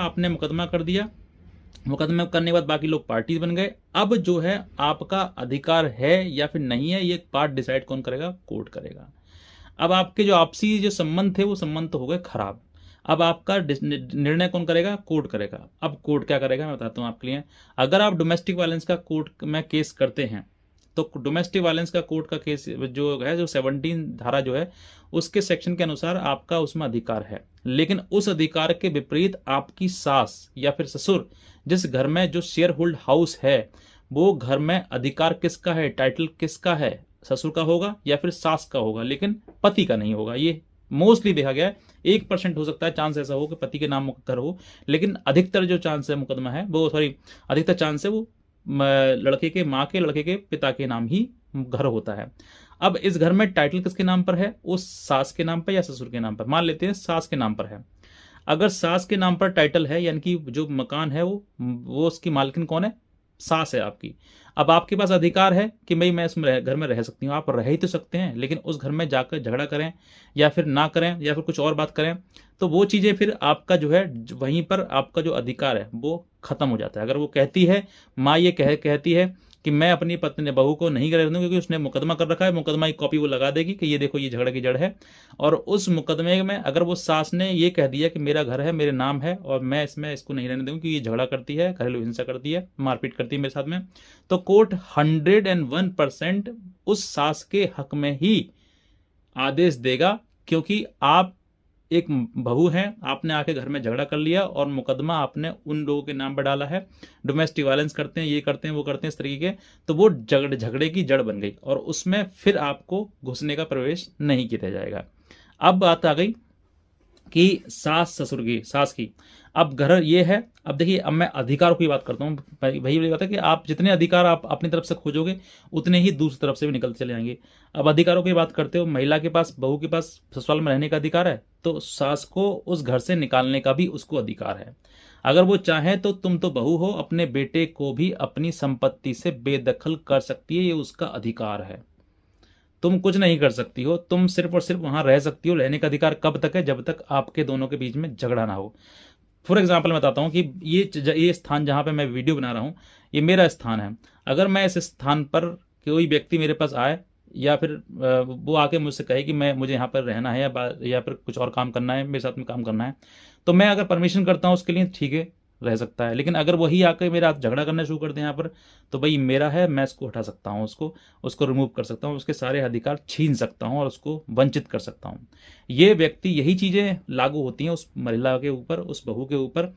आपने मुकदमा कर दिया, मुकदमे करने के बाद बाकी लोग पार्टी बन गए। अब जो है आपका अधिकार है या फिर नहीं है, ये पार्ट डिसाइड कौन करेगा? कोर्ट करेगा। अब आपके जो आपसी जो संबंध थे वो संबंध तो हो गए खराब। अब आपका निर्णय कौन करेगा? कोर्ट करेगा। अब कोर्ट क्या करेगा मैं बताता हूँ आपके लिए। अगर आप डोमेस्टिक वायलेंस का कोर्ट में केस करते हैं तो डोमेस्टिक वायलेंस का कोर्ट का केस जो है, जो 17 धारा जो है उसके सेक्शन के अनुसार आपका उसमें अधिकार है। लेकिन उस अधिकार के विपरीत आपकी सास या फिर ससुर, जिस घर में जो शेयर होल्ड हाउस है, वो घर में अधिकार किसका है? टाइटल किसका है? ससुर का होगा या फिर सास का होगा, लेकिन पति का नहीं होगा। ये मोस्टली देखा गया है। 1% हो सकता है चांस ऐसा हो कि पति के नाम घर हो, लेकिन अधिकतर जो चांस है मुकदमा है वो, सॉरी, अधिकतर चांस है वो लड़के के माँ के, लड़के के पिता के नाम ही घर होता है। अब इस घर में टाइटल किसके नाम पर है? उस सास के नाम पर या ससुर के नाम पर? मान लेते हैं सास के नाम पर है। अगर सास के नाम पर टाइटल है, यानी कि जो मकान है वो उसकी मालकिन कौन है? सास है आपकी। अब आपके पास अधिकार है कि भाई मैं इसमें घर में रह सकती हूँ। आप रह ही तो सकते हैं, लेकिन उस घर में जाकर झगड़ा करें या फिर ना करें या फिर कुछ और बात करें, तो वो चीज़ें फिर आपका जो है वहीं पर आपका जो अधिकार है वो खत्म हो जाता है। अगर वो कहती है, माँ ये कहती है कि मैं अपनी पत्नी बहू को नहीं रहने दूंगी क्योंकि उसने मुकदमा कर रखा है, मुकदमा की कॉपी वो लगा देगी कि ये देखो ये झगड़े की जड़ है। और उस मुकदमे में अगर वो सास ने ये कह दिया कि मेरा घर है, मेरे नाम है और मैं इसमें इसको नहीं रहने दूंगी, ये झगड़ा करती है, घरेलू हिंसा करती है, मारपीट करती है मेरे साथ में, तो कोर्ट 101% उस सास के हक में ही आदेश देगा। क्योंकि आप एक बहू हैं, आपने आके घर में झगड़ा कर लिया और मुकदमा आपने उन लोगों के नाम पर डाला है, डोमेस्टिक वायलेंस करते हैं, ये करते हैं, वो करते हैं, इस तरीके के, तो वो झगड़े की जड़ बन गई और उसमें फिर आपको घुसने का प्रवेश नहीं किया जाएगा। अब बात आ गई कि सास ससुर की, सास की। अब घर ये है। अब देखिए, अब मैं अधिकारों की बात करता हूँ। वही बात है कि आप जितने अधिकार आप अपनी तरफ से खोजोगे उतने ही दूसरी तरफ से भी निकलते चले जाएंगे। अब अधिकारों की बात करते हो, महिला के पास, बहू के पास ससुराल में रहने का अधिकार है, तो सास को उस घर से निकालने का भी उसको अधिकार है। अगर वो चाहे तो तुम तो बहू हो, अपने बेटे को भी अपनी संपत्ति से बेदखल कर सकती है, ये उसका अधिकार है। तुम कुछ नहीं कर सकती हो, तुम सिर्फ और सिर्फ वहां रह सकती हो। रहने का अधिकार कब तक है? जब तक आपके दोनों के बीच में झगड़ा ना हो। फॉर एग्जाम्पल मैं बताता हूँ कि ये स्थान जहाँ पे मैं वीडियो बना रहा हूँ, ये मेरा स्थान है। अगर मैं इस स्थान पर कोई व्यक्ति मेरे पास आए या फिर वो आके मुझसे कहे कि मुझे यहाँ पर रहना है या फिर कुछ और काम करना है, मेरे साथ में काम करना है, तो मैं अगर परमिशन करता हूँ उसके लिए, ठीक है, रह सकता है। लेकिन अगर वही आकर मेरा झगड़ा करना शुरू कर दे यहाँ पर, तो भाई मेरा है, मैं इसको हटा सकता हूँ, उसको रिमूव कर सकता हूँ, उसके सारे अधिकार छीन सकता हूँ और उसको वंचित कर सकता हूँ। ये व्यक्ति, यही चीज़ें लागू होती हैं उस महिला के ऊपर, उस बहू के ऊपर,